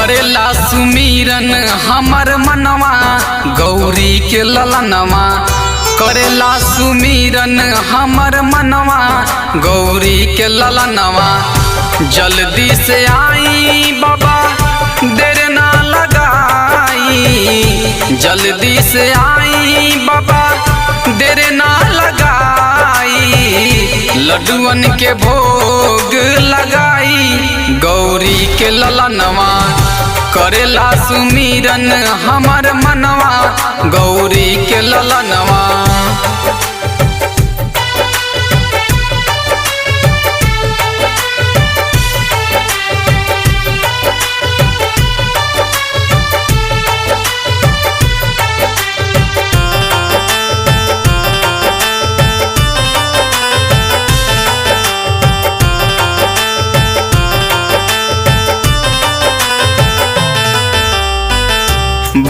करेला सुमीरन हमर मनवा गौरी के ललनवा। करेला सुमीरन हमर मनवा गौरी के ललनवा। जल्दी से आई बाबा देर ना लगाई, जल्दी से आई बाबा देर ना लगाई। लड्डुअन के भोग लगाई गौरी के ललनवा। करेला सुमीरन हमर मनवा गौरी के ललनवा।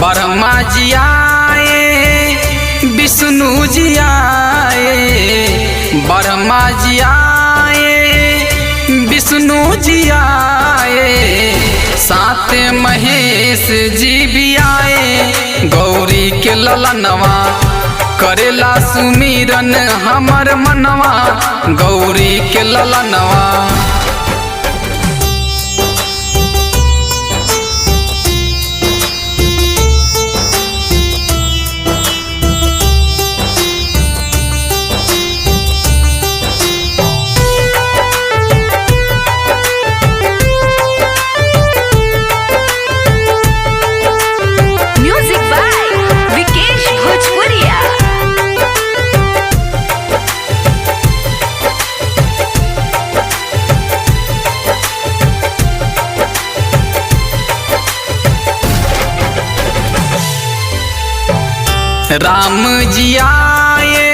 ब्रह्मा जी आए विष्णु जी आए, ब्रह्मा जी आए विष्णु जी आए। साथ महेश जी भी आए गौरी के ललनवा। करेला सुमीरन हमर मनवा गौरी के ललनवा। राम जी आए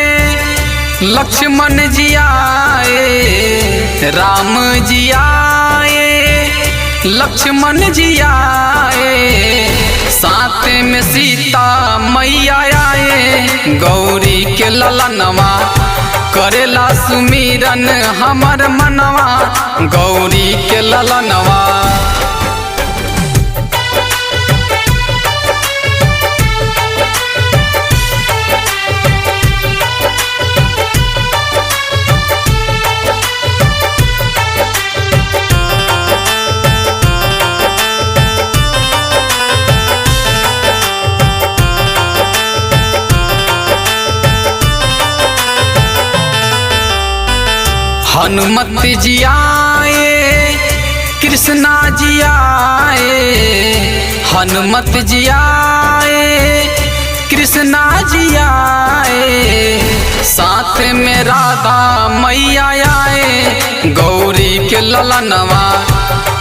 लक्ष्मण जी आए, राम जी आए लक्ष्मण जी आए। साथ में सीता मैया आए गौरी के ललनवा। करेला सुमीरन हमर मनवा गौरी के ललनवा। हनुमत जी आए कृष्णा जी आए, हनुमत जी आए कृष्णा जी आए। साथ में राधा मैया आए गौरी के ललनवा।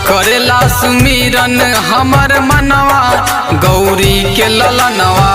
करेला सुमीरन हमर मनवा गौरी के ललनवा।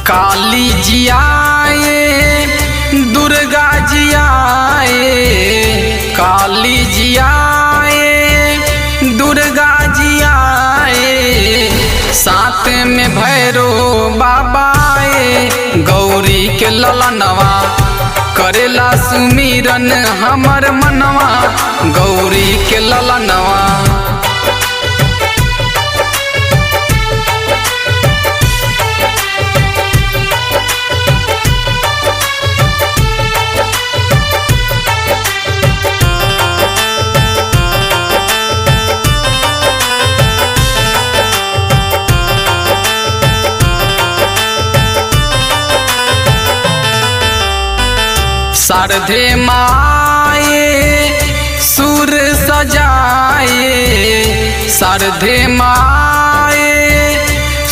काली जी आए दुर्गा जी आए, काली जी आए दुर्गा जी आए। साथ में भैरो बाबा आए गौरी के ललनवा। करेला सुमीरन हमर मनवा गौरी के ललनवा। शारदे माए सुर सजाए, शारदे माए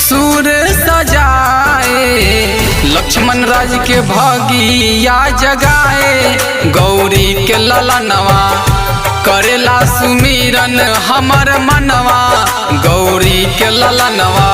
सुर सजाए। लक्ष्मण राज के भगिया जगाए गौरी के ललनवा करेला सुमिरन हमर मनवा गौरी के ललनवा।